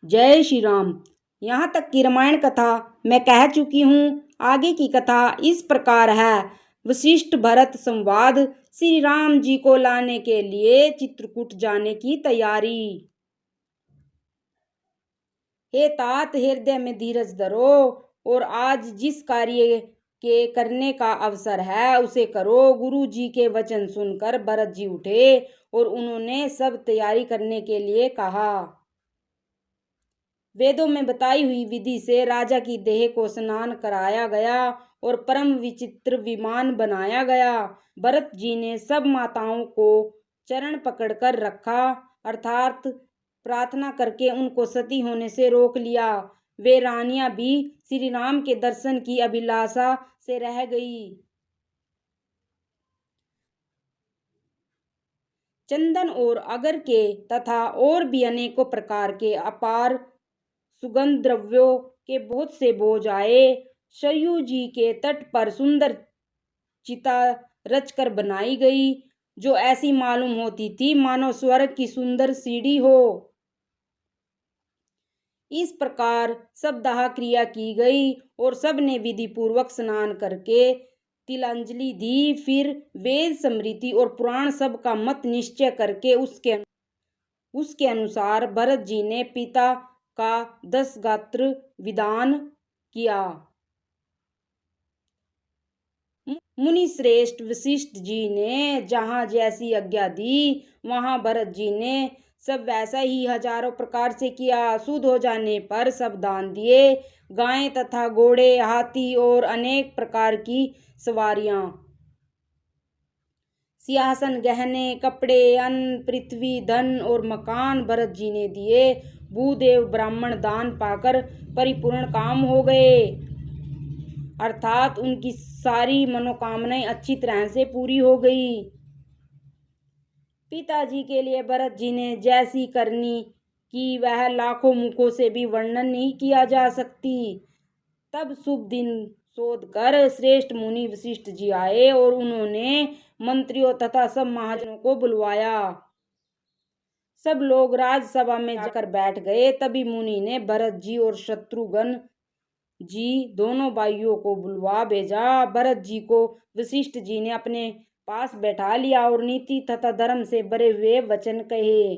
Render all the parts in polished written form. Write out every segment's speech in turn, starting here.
जय श्री राम। यहाँ तक की रामायण कथा मैं कह चुकी हूँ। आगे की कथा इस प्रकार है। वशिष्ठ भरत संवाद। श्री राम जी को लाने के लिए चित्रकूट जाने की तैयारी। हे तात, हृदय में धीरज धरो और आज जिस कार्य के करने का अवसर है उसे करो। गुरु जी के वचन सुनकर भरत जी उठे और उन्होंने सब तैयारी करने के लिए कहा। वेदों में बताई हुई विधि से राजा की देह को स्नान कराया गया और परम विचित्र विमान बनाया गया। भरत जी ने सब माताओं को चरण पकड़कर रखा, अर्थात प्रार्थना करके उनको सती होने से रोक लिया। वे रानियां भी श्री राम के दर्शन की अभिलाषा से रह गई। चंदन और अगर के तथा और भी अनेकों प्रकार के अपार सुगंध द्रव्यों के बहुत से बोझ आए। सरयू जी के तट पर सुंदर चिता रचकर बनाई गई, जो ऐसी मालूम होती थी मानो स्वर्ग की सुंदर सीढ़ी हो। इस प्रकार सब दाह क्रिया की गई और सब ने विधि पूर्वक स्नान करके तिलांजलि दी। फिर वेद स्मृति और पुराण सब का मत निश्चय करके उसके अनुसार भरत जी ने पिता का 10 गात्र विधान किया। मुनि श्रेष्ठ वशिष्ठ जी ने जहाँ जैसी आज्ञा दी, वहाँ भरत जी ने सब वैसा ही हजारों प्रकार से किया। शुद्ध हो जाने पर सब दान दिए। गायें तथा घोड़े, हाथी और अनेक प्रकार की सवारियां, सिंहासन, गहने, कपड़े, अन्न, पृथ्वी, धन और मकान भरत जी ने दिए। भूदेव ब्राह्मण दान पाकर परिपूर्ण काम हो गए, अर्थात उनकी सारी मनोकामनाएं अच्छी तरह से पूरी हो गई। पिताजी के लिए भरत जी ने जैसी करनी की वह लाखों मुखों से भी वर्णन नहीं किया जा सकती। तब शुभ दिन शोध कर श्रेष्ठ मुनि वशिष्ठ जी आए और उन्होंने मंत्रियों तथा सब महाजनों को बुलवाया। सब लोग राजसभा में जाकर बैठ गए। तभी मुनि ने भरत जी और शत्रुघ्न जी दोनों भाइयों को बुलवा भेजा। भरत जी को वशिष्ठ जी ने अपने पास बैठा लिया और नीति तथा धर्म से भरे हुए वचन कहे।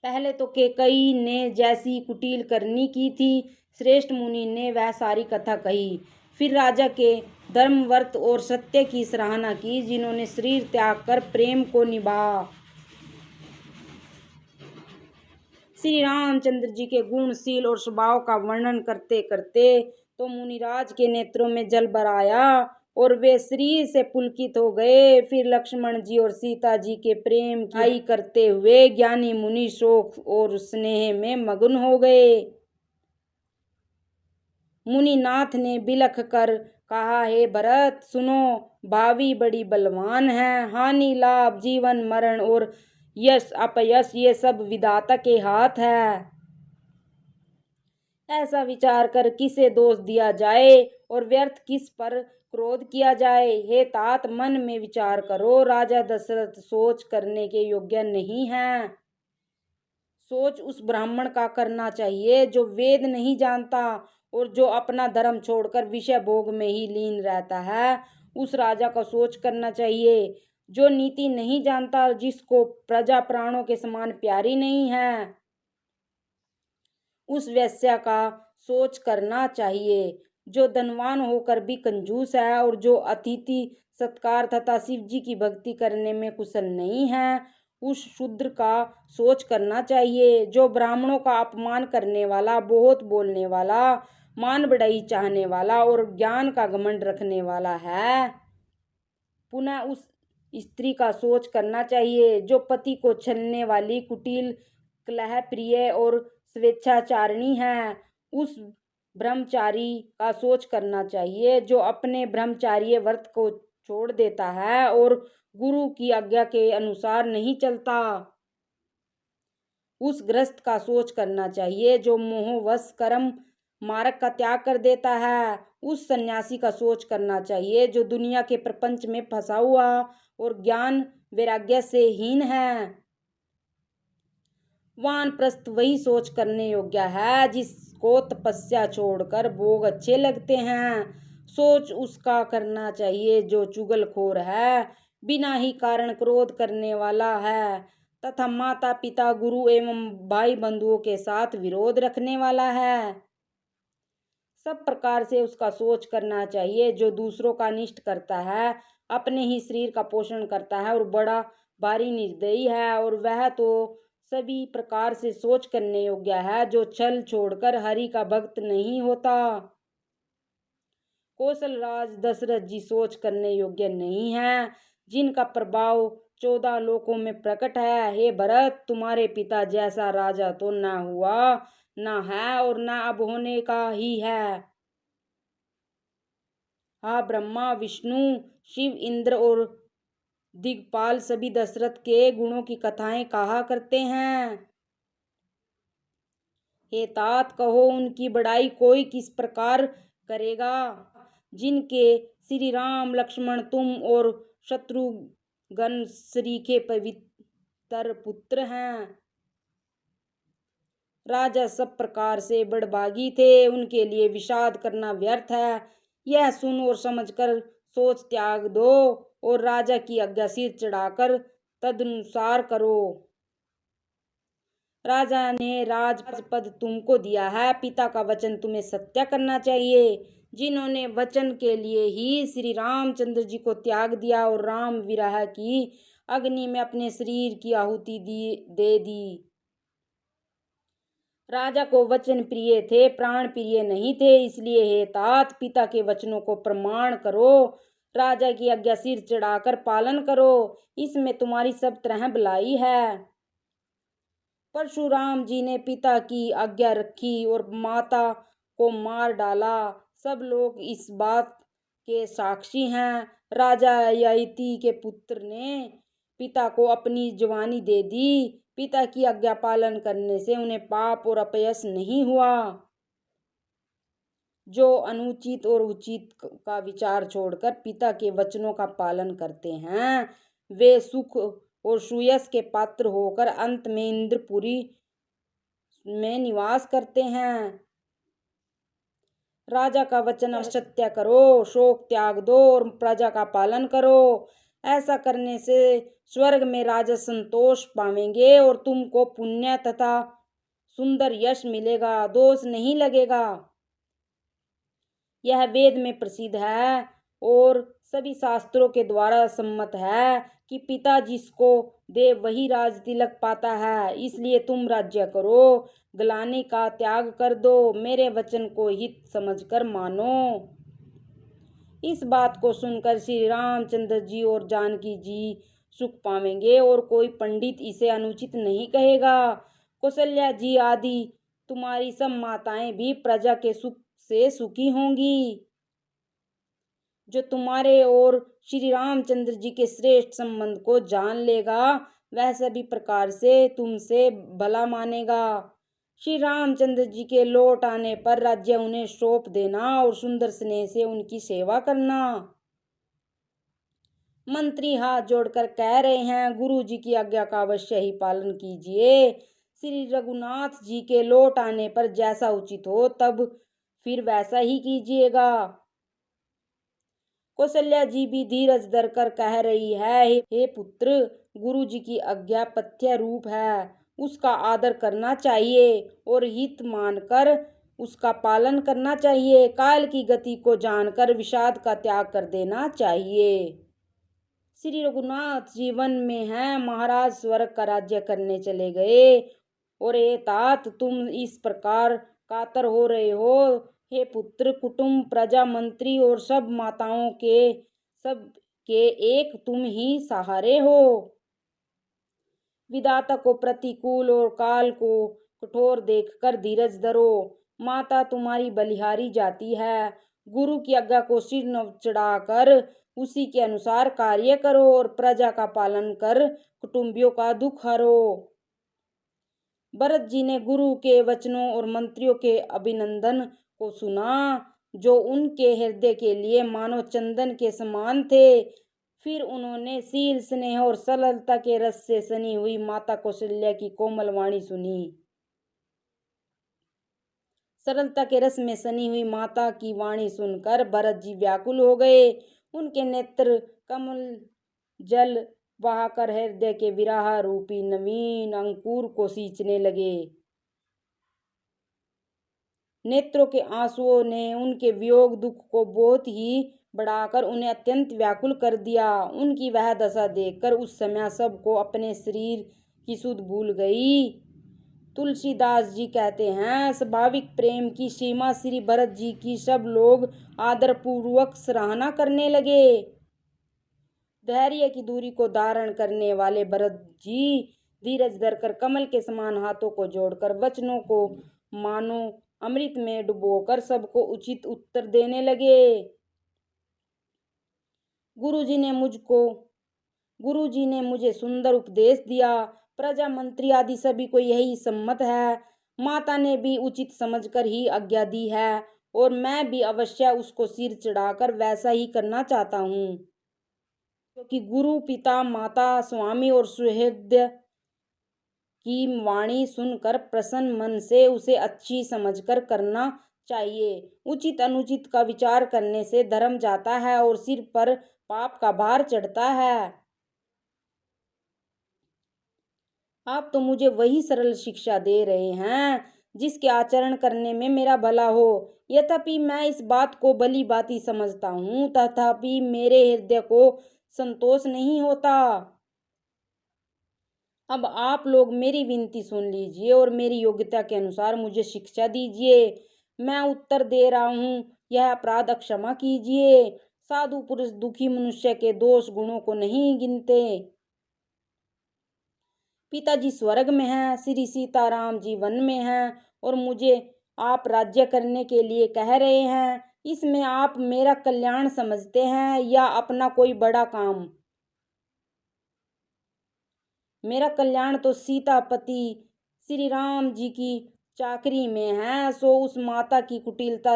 पहले तो कैकेयी ने जैसी कुटिल करनी की थी, श्रेष्ठ मुनि ने वह सारी कथा कही। फिर राजा के धर्म, व्रत और सत्य की सराहना की, जिन्होंने शरीर त्याग कर प्रेम को निभा। श्री रामचंद्र जी के गुणशील और स्वभाव का वर्णन करते करते तो मुनिराज के नेत्रों में जल भर आया और वे शरीर से पुलकित हो गए। फिर लक्ष्मण जी और सीता जी के प्रेम की बड़ाई करते हुए ज्ञानी मुनि शोक और स्नेह में मग्न हो गए। मुनिनाथ ने बिलख कर कहा, हे भरत सुनो, भावी बड़ी बलवान है। हानि लाभ, जीवन मरण और यश अपयश ये सब विधाता के हाथ है। ऐसा विचार कर किसे दोष दिया जाए और व्यर्थ किस पर क्रोध किया जाए। हे तात, मन में विचार करो। राजा दशरथ सोच करने के योग्य नहीं है। सोच उस ब्राह्मण का करना चाहिए जो वेद नहीं जानता और जो अपना धर्म छोड़कर विषय भोग में ही लीन रहता है। उस राजा का सोच करना चाहिए जो नीति नहीं जानता, जिसको प्रजा प्राणों के समान प्यारी नहीं है। उस वेश्या का सोच करना चाहिए जो धनवान होकर भी कंजूस है और जो अतिथि सत्कार तथा शिव जी की भक्ति करने में कुशल नहीं है। उस शूद्र का सोच करना चाहिए जो ब्राह्मणों का अपमान करने वाला, बहुत बोलने वाला, मान बढ़ाई चाहने वाला और ज्ञान का घमंड रखने वाला है। पुनः उस स्त्री का सोच करना चाहिए जो पति को छलने वाली, कुटिल, कलह प्रिय और स्वेच्छाचारिणी है। उस ब्रह्मचारी का सोच करना चाहिए जो अपने ब्रह्मचार्य व्रत को छोड़ देता है और गुरु की आज्ञा के अनुसार नहीं चलता। उस गृहस्थ का सोच करना चाहिए जो मोहवश कर्म मार्ग का त्याग कर देता है। उस सन्यासी का सोच करना चाहिए जो दुनिया के प्रपंच में फंसा हुआ और ज्ञान वैराग्य से हीन है। वानप्रस्थ वही सोच करने योग्य है जिसको तपस्या छोड़कर भोग अच्छे लगते हैं। सोच उसका करना चाहिए जो चुगलखोर है, बिना ही कारण क्रोध करने वाला है तथा माता पिता गुरु एवं भाई बंधुओं के साथ विरोध रखने वाला है। सब प्रकार से उसका सोच करना चाहिए जो दूसरों का अनिष्ट करता है, अपने ही शरीर का पोषण करता है और बड़ा भारी निर्दयी है। और वह तो सभी प्रकार से सोच करने योग्य है जो छल छोड़कर हरि का भक्त नहीं होता। कौशल राज दशरथ जी सोच करने योग्य नहीं है, जिनका प्रभाव 14 लोकों में प्रकट है। हे भरत, तुम्हारे पिता जैसा राजा तो न हुआ, न है और न अब होने का ही है। हाँ, ब्रह्मा विष्णु शिव इंद्र और दिग्पाल सभी दशरथ के गुणों की कथाएं कहा करते हैं। हे तात, कहो उनकी बड़ाई कोई किस प्रकार करेगा, जिनके श्री राम लक्ष्मण तुम और शत्रुघ्न श्री के पवित्र पुत्र हैं। राजा सब प्रकार से बड़भागी थे, उनके लिए विषाद करना व्यर्थ है। यह सुन और समझकर सोच त्याग दो और राजा की आज्ञा सिर चढ़ाकर तदनुसार करो। राजा ने राजपद तुमको दिया है, पिता का वचन तुम्हें सत्य करना चाहिए। जिन्होंने वचन के लिए ही श्री रामचंद्र जी को त्याग दिया और राम विरह की अग्नि में अपने शरीर की आहुति दे दी। राजा को वचन प्रिय थे, प्राण प्रिय नहीं थे। इसलिए हे तात, पिता के वचनों को प्रमाण करो, राजा की आज्ञा सिर चढ़ाकर पालन करो, इसमें तुम्हारी सब तरह भलाई है। परशुराम जी ने पिता की आज्ञा रखी और माता को मार डाला। सब लोग इस बात के साक्षी हैं। राजा ययाति के पुत्र ने पिता को अपनी जवानी दे दी। पिता की आज्ञा पालन करने से उन्हें पाप और अपयश नहीं हुआ। जो अनुचित और उचित का विचार छोड़कर पिता के वचनों का पालन करते हैं, वे सुख और सुयश के पात्र होकर अंत में इंद्रपुरी में निवास करते हैं। राजा का वचन असत्य करो, शोक त्याग दो और प्रजा का पालन करो। ऐसा करने से स्वर्ग में राजा संतोष पावेंगे और तुमको पुण्य तथा सुंदर यश मिलेगा, दोष नहीं लगेगा। यह वेद में प्रसिद्ध है और सभी शास्त्रों के द्वारा सम्मत है कि पिता जिसको दे वही राज तिलक पाता है। इसलिए तुम राज्य करो, ग्लानि का त्याग कर दो, मेरे वचन को हित समझकर मानो। इस बात को सुनकर श्री रामचंद्र जी और जानकी जी सुख पावेंगे और कोई पंडित इसे अनुचित नहीं कहेगा। कौशल्या जी आदि तुम्हारी सब माताएं भी प्रजा के सुख से सुखी होंगी। जो तुम्हारे और श्री रामचंद्र जी के श्रेष्ठ संबंध को जान लेगा, वह सभी प्रकार से तुमसे भला मानेगा। श्री रामचंद्र जी के लौट आने पर राज्य उन्हें सौंप देना और सुंदर स्नेह से उनकी सेवा करना। मंत्री हाथ जोड़कर कह रहे हैं, गुरु जी की आज्ञा का अवश्य ही पालन कीजिए। श्री रघुनाथ जी के लौट आने पर जैसा उचित हो तब फिर वैसा ही कीजिएगा। कौशल्या जी भी धीरज धरकर कह रही है, हे पुत्र, गुरु जी की आज्ञा पथ्य रूप है, उसका आदर करना चाहिए और हित मानकर उसका पालन करना चाहिए। काल की गति को जानकर विषाद का त्याग कर देना चाहिए। श्री रघुनाथ जी वन में हैं, महाराज स्वर्ग का राज्य करने चले गए और हे तात, तुम इस प्रकार कातर हो रहे हो। हे पुत्र, कुटुंब, प्रजा, मंत्री और सब माताओं के सब के एक तुम ही सहारे हो। विधाता को प्रतिकूल और काल को कठोर देखकर धीरज धरो। माता तुम्हारी बलिहारी जाती है। गुरु की आज्ञा को सिर न चढ़ाकर उसी के अनुसार कार्य करो और प्रजा का पालन कर कुटुंबियों का दुख हरो। भरत जी ने गुरु के वचनों और मंत्रियों के अभिनंदन को सुना, जो उनके हृदय के लिए मानो चंदन के समान थे। फिर उन्होंने शील, स्नेह और सरलता के रस से सनी हुई माता कौशल्या की कोमल वाणी सुनी। सरलता के रस में सनी हुई माता की वाणी सुनकर भरत जी व्याकुल हो गए। उनके नेत्र कमल जल बहाकर हृदय के विरह रूपी नवीन अंकुर को सींचने लगे। नेत्रों के आंसुओं ने उनके वियोग दुख को बहुत ही बढ़ाकर उन्हें अत्यंत व्याकुल कर दिया। उनकी वह दशा देखकर उस समय सबको अपने शरीर की सुध भूल गई। तुलसीदास जी कहते हैं, स्वाभाविक प्रेम की सीमा श्री भरत जी की सब लोग आदरपूर्वक सराहना करने लगे। धैर्य की दूरी को धारण करने वाले भरत जी धीरज धरकर कमल के समान हाथों को जोड़कर वचनों को मानो अमृत में डुबोकर सबको उचित उत्तर देने लगे। गुरुजी ने मुझे सुंदर उपदेश दिया। प्रजा, मंत्री आदि सभी को यही सम्मत है। माता ने भी उचित समझकर ही आज्ञा दी है और मैं भी अवश्य उसको सिर चढ़ाकर वैसा ही करना चाहता हूँ, क्योंकि गुरु, पिता, माता, स्वामी और सुहृद की वाणी सुनकर प्रसन्न मन से उसे अच्छी समझकर करना चाहिए। उचित अनुचित का विचार करने से धर्म जाता है और सिर पर पाप का भार चढ़ता है। आप तो मुझे वही सरल शिक्षा दे रहे हैं जिसके आचरण करने में मेरा भला हो। यद्यपि मैं इस बात को भली भांति समझता हूँ, तथापि मेरे हृदय को संतोष नहीं होता। अब आप लोग मेरी विनती सुन लीजिए और मेरी योग्यता के अनुसार मुझे शिक्षा दीजिए। मैं उत्तर दे रहा हूँ, यह अपराध क्षमा कीजिए। साधु पुरुष दुखी मनुष्य के दोष गुणों को नहीं गिनते। पिताजी स्वर्ग में हैं, श्री सीताराम जी वन में हैं और मुझे आप राज्य करने के लिए कह रहे हैं। इसमें आप मेरा कल्याण समझते हैं या अपना कोई बड़ा काम? मेरा कल्याण तो सीतापति श्री राम जी की चाकरी में है, सो उस माता की कुटिलता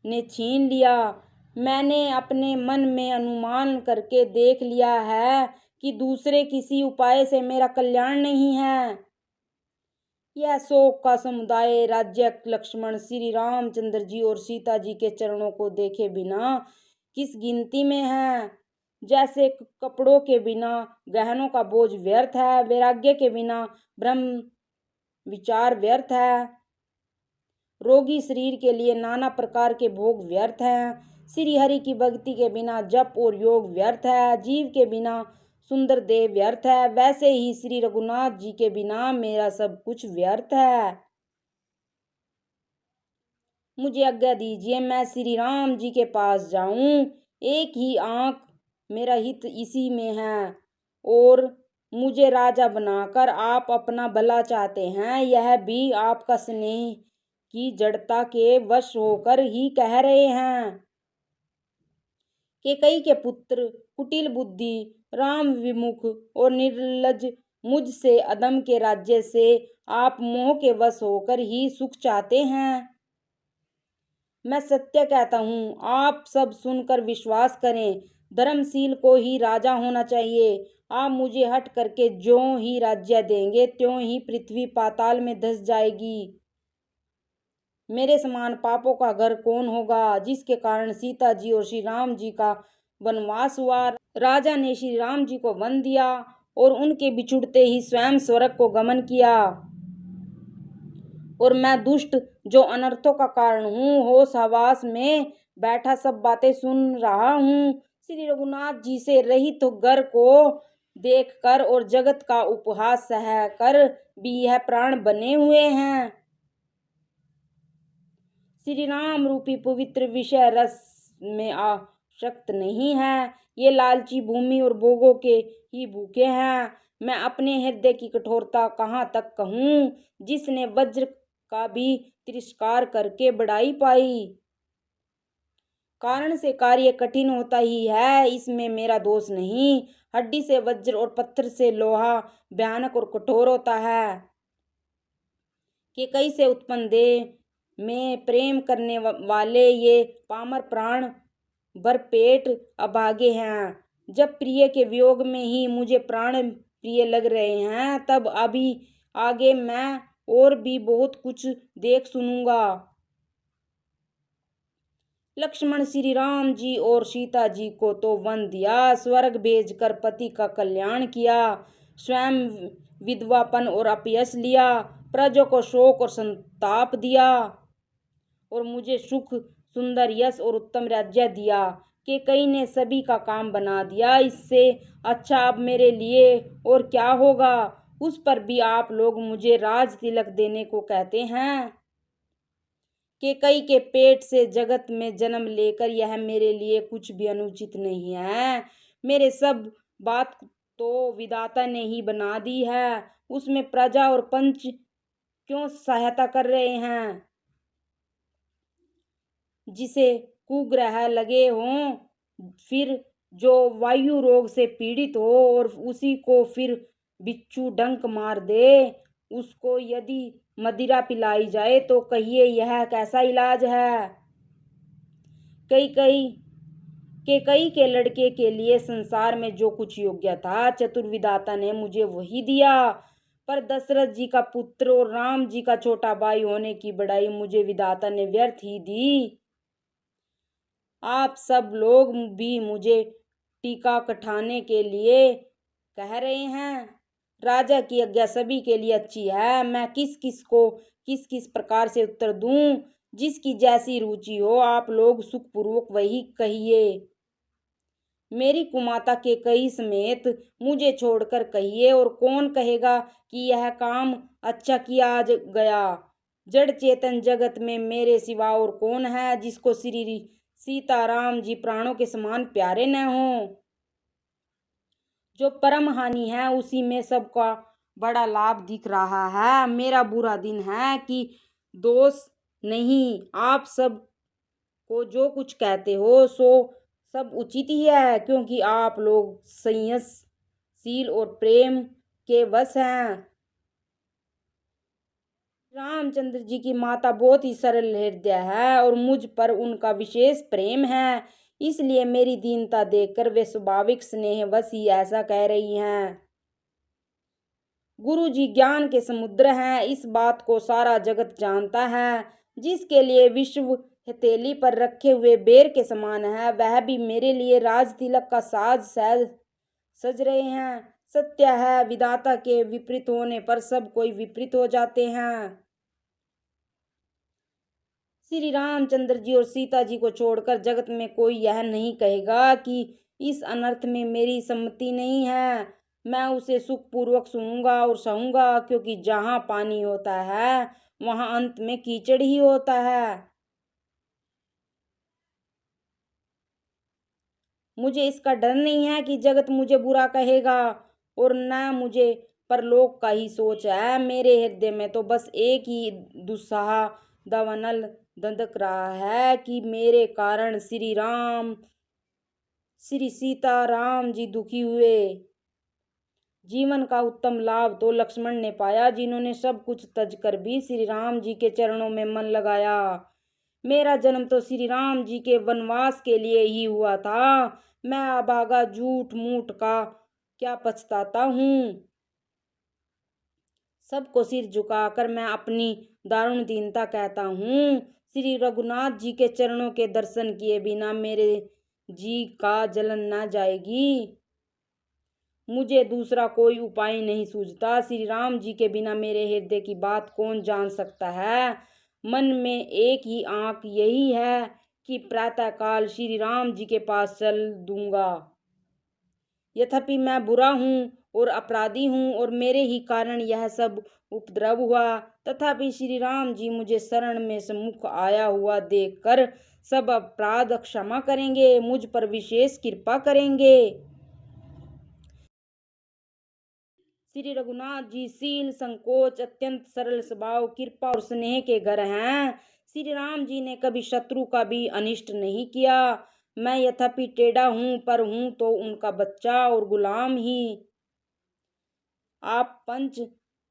ने छीन लिया। मैंने अपने मन में अनुमान करके देख लिया है कि दूसरे किसी उपाय से मेरा कल्याण नहीं है। यह शोक का समुदाय राज्य लक्ष्मण श्री रामचंद्र जी और सीता जी के चरणों को देखे बिना किस गिनती में है। जैसे कपड़ों के बिना गहनों का बोझ व्यर्थ है, वैराग्य के बिना ब्रह्म विचार व्यर्थ है, रोगी शरीर के लिए नाना प्रकार के भोग व्यर्थ हैं, श्री हरि की भक्ति के बिना जप और योग व्यर्थ है, जीव के बिना सुंदर देह व्यर्थ है, वैसे ही श्री रघुनाथ जी के बिना मेरा सब कुछ व्यर्थ है। मुझे आज्ञा दीजिए, मैं श्री राम जी के पास जाऊं। एक ही आंख मेरा हित इसी में है और मुझे राजा बनाकर आप अपना भला चाहते हैं, यह भी आपका स्नेह की जड़ता के वश होकर ही कह रहे हैं। कैकेयी के पुत्र, कुटिल बुद्धि, राम विमुख और निर्लज मुझसे अधम के राज्य से आप मोह के वश होकर ही सुख चाहते हैं। मैं सत्य कहता हूँ, आप सब सुनकर विश्वास करें। धर्मशील को ही राजा होना चाहिए। आप मुझे हट करके ज्यों ही राज्य देंगे त्यों ही पृथ्वी पाताल में धंस जाएगी। मेरे समान पापों का घर कौन होगा, जिसके कारण सीता जी और श्री राम जी का वनवास हुआ। राजा ने श्री राम जी को वन दिया और उनके बिछुड़ते ही स्वयं स्वर्ग को गमन किया, और मैं दुष्ट जो अनर्थों का कारण हूँ, होश हवास में बैठा सब बातें सुन रहा हूँ। श्री रघुनाथ जी से रहित घर को देखकर और जगत का उपहास सह कर भी यह प्राण बने हुए हैं। श्री राम रूपी पवित्र विषय रस में आसक्त नहीं है। ये लालची भूमि और भोगों के ही भूखे हैं। मैं अपने हृदय की कठोरता कहाँ तक कहूँ, जिसने वज्र का भी तिरस्कार करके बढ़ाई पाई। कारण से कार्य कठिन होता ही है, इसमें मेरा दोष नहीं। हड्डी से वज्र और पत्थर से लोहा भयानक और कठोर होता है। कैकेयी से उत्पन्न देह में प्रेम करने वाले ये पामर प्राण भरपेट अभागे हैं। जब प्रिय के वियोग में ही मुझे प्राण प्रिय लग रहे हैं, तब अभी आगे मैं और भी बहुत कुछ देख सुनूंगा। लक्ष्मण श्री राम जी और सीता जी को तो वन दिया, स्वर्ग भेजकर पति का कल्याण किया, स्वयं विधवापन और अपयश लिया, प्रजा को शोक और संताप दिया और मुझे सुख, सुंदर यश और उत्तम राज्य दिया। कि कई ने सभी का काम बना दिया। इससे अच्छा अब मेरे लिए और क्या होगा। उस पर भी आप लोग मुझे राज तिलक देने को कहते हैं। कि कई के पेट से जगत में जन्म लेकर यह मेरे लिए कुछ भी अनुचित नहीं है। मेरे सब बात तो विधाता ने ही बना दी है, उसमें प्रजा और पंच क्यों सहायता कर रहे हैं। जिसे कुग्रह लगे हों, फिर जो वायु रोग से पीड़ित हो और उसी को फिर बिच्छू डंक मार दे, उसको यदि मदिरा पिलाई जाए तो कहिए यह कैसा इलाज है। कई के लड़के के लिए संसार में जो कुछ योग्य था, चतुर्विधाता ने मुझे वही दिया। पर दशरथ जी का पुत्र और राम जी का छोटा भाई होने की बड़ाई मुझे विधाता ने व्यर्थ ही दी। आप सब लोग भी मुझे टीका कटाने के लिए कह रहे हैं। राजा की आज्ञा सभी के लिए अच्छी है। मैं किस किस प्रकार से उत्तर दूं। जिसकी जैसी रुचि हो आप लोग सुखपूर्वक वही कहिए। मेरी कुमाता के कई समेत मुझे छोड़कर कहिए, और कौन कहेगा कि यह काम अच्छा किया गया। जड़ चेतन जगत में मेरे सिवा और कौन है जिसको श्री सीताराम जी प्राणों के समान प्यारे न हो। जो परम हानि है उसी में सबका बड़ा लाभ दिख रहा है। मेरा बुरा दिन है कि दोष नहीं। आप सब को जो कुछ कहते हो सो सब उचित ही है, क्योंकि आप लोग संयमशील और प्रेम के वश हैं। रामचंद्र जी की माता बहुत ही सरल हृदय है और मुझ पर उनका विशेष प्रेम है, इसलिए मेरी दीनता देखकर वे स्वाभाविक स्नेहवश ही ऐसा कह रही हैं। गुरु जी ज्ञान के समुद्र हैं, इस बात को सारा जगत जानता है। जिसके लिए विश्व हथेली पर रखे हुए बेर के समान है, वह भी मेरे लिए राज तिलक का साज सज रहे हैं। सत्य है, विधाता के विपरीत होने पर सब कोई विपरीत हो जाते हैं। श्री रामचंद्र जी और सीता जी को छोड़कर जगत में कोई यह नहीं कहेगा कि इस अनर्थ में मेरी सम्मति नहीं है। मैं उसे सुखपूर्वक सुनूंगा और सहूंगा, क्योंकि जहाँ पानी होता है वहाँ अंत में कीचड़ ही होता है। मुझे इसका डर नहीं है कि जगत मुझे बुरा कहेगा, और न मुझे परलोक का ही सोच है। मेरे हृदय में तो बस एक ही दुस्साह दावानल दंदक रहा है कि मेरे कारण श्री सीताराम जी दुखी हुए। जीवन का उत्तम लाभ तो लक्ष्मण ने पाया, जिन्होंने सब कुछ तज कर भी श्री राम जी के चरणों में मन लगाया। मेरा जन्म तो श्री राम जी के वनवास के लिए ही हुआ था। मैं अभागा झूठ मूठ का क्या पछताता हूँ। सबको सिर झुकाकर मैं अपनी दारुण दीनता कहता हूँ। श्री रघुनाथ जी के चरणों के दर्शन किए बिना मेरे जी का जलन न जाएगी। मुझे दूसरा कोई उपाय नहीं सूझता। श्री राम जी के बिना मेरे हृदय की बात कौन जान सकता है। मन में एक ही आंक यही है कि प्रातःकाल श्री राम जी के पास चल दूंगा। यद्यपि मैं बुरा हूँ और अपराधी हूँ और मेरे ही कारण यह सब उपद्रव हुआ, तथापि श्री राम जी मुझे शरण में सम्मुख आया हुआ देखकर सब अपराध क्षमा करेंगे, मुझ पर विशेष कृपा करेंगे। श्री रघुनाथ जी शील, संकोच, अत्यंत सरल स्वभाव, कृपा और स्नेह के घर हैं। श्री राम जी ने कभी शत्रु का भी अनिष्ट नहीं किया। मैं यद्यपि टेढ़ा हूँ, पर हूँ तो उनका बच्चा और गुलाम ही। आप पंच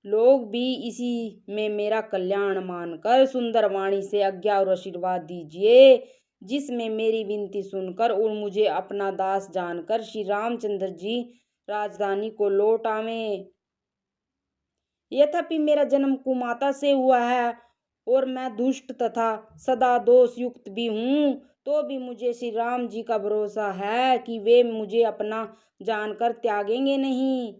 लोग भी इसी में मेरा कल्याण मानकर सुंदर वाणी से आज्ञा और आशीर्वाद दीजिए। जिसमें मेरी विनती सुनकर और मुझे अपना दास जानकर श्री रामचंद्र जी राजधानी को लौट आवें। यद्यपि मेरा जन्म कुमाता से हुआ है और मैं दुष्ट तथा सदा दोष युक्त भी हूँ, तो भी मुझे श्री राम जी का भरोसा है कि वे मुझे अपना जानकर त्यागेंगे नहीं।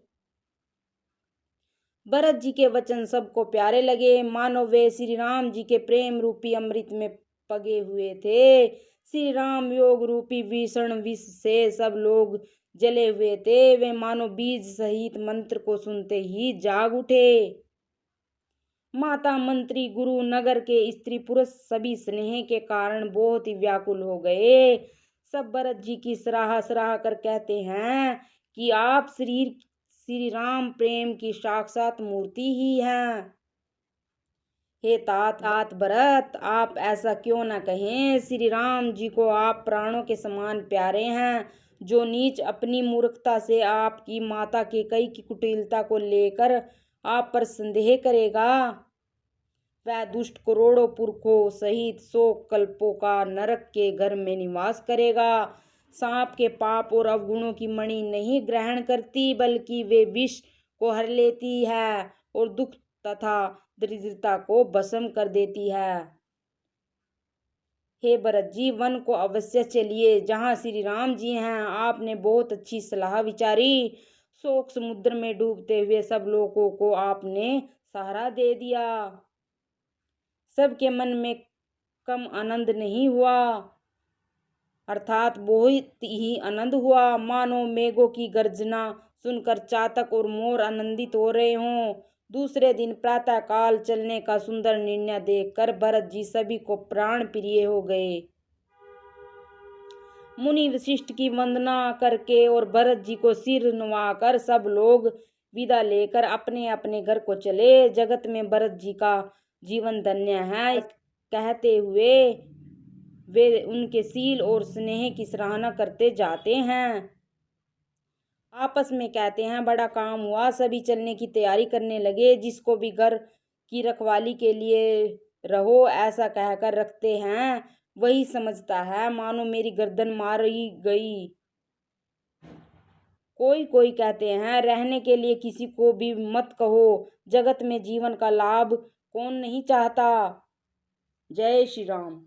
भरत जी के वचन सबको प्यारे लगे, मानो वे श्री राम जी के प्रेम रूपी अमृत में पगे हुए थे। श्री राम योग रूपी भीषण विष से सब लोग जले हुए थे। वे मानो बीज सहित मंत्र को सुनते ही जाग उठे। माता, मंत्री, गुरु, नगर के स्त्री पुरुष सभी स्नेह के कारण बहुत ही व्याकुल हो गए। सब भरत जी की सराह सराह कर कहते हैं कि आप श्री राम प्रेम की साक्षात मूर्ति ही हैं। हे तात भरत, आप ऐसा क्यों न कहें। श्री राम जी को आप प्राणों के समान प्यारे हैं। जो नीच अपनी मूर्खता से आपकी माता के कई की कुटिलता को लेकर आप पर संदेह करेगा, वह दुष्ट करोड़ों पुरखों सहित 100 कल्पों का नरक के घर में निवास करेगा। सांप के पाप और अवगुणों की मणि नहीं ग्रहण करती, बल्कि वे विष को हर लेती है और दुख तथा दरिद्रता को भस्म कर देती है। हे भरत जी, वन को अवश्य चलिए जहाँ श्री राम जी हैं। आपने बहुत अच्छी सलाह विचारी। शोक समुद्र में डूबते हुए सब लोगों को आपने सहारा दे दिया। सबके मन में कम आनंद नहीं हुआ, अर्थात बहुत ही आनंद हुआ। मानो मेघों की गर्जना सुनकर चातक और मोर आनंदित हो रहे हों। दूसरे दिन प्रातः काल चलने का सुंदर निर्णय देखकर भरत जी सभी को प्राण प्रिय हो गए। मुनि वशिष्ठ की वंदना करके और भरत जी को सिर नवाकर सब लोग विदा लेकर अपने अपने घर को चले। जगत में भरत जी का जीवन धन्य है कहते हुए वे उनके शील और स्नेह की सराहना करते जाते हैं। आपस में कहते हैं, बड़ा काम हुआ। सभी चलने की तैयारी करने लगे। जिसको भी घर की रखवाली के लिए रहो ऐसा कहकर रखते हैं, वही समझता है मानो मेरी गर्दन मारी गई। कोई कहते हैं, रहने के लिए किसी को भी मत कहो। जगत में जीवन का लाभ कौन नहीं चाहता। जय श्री राम।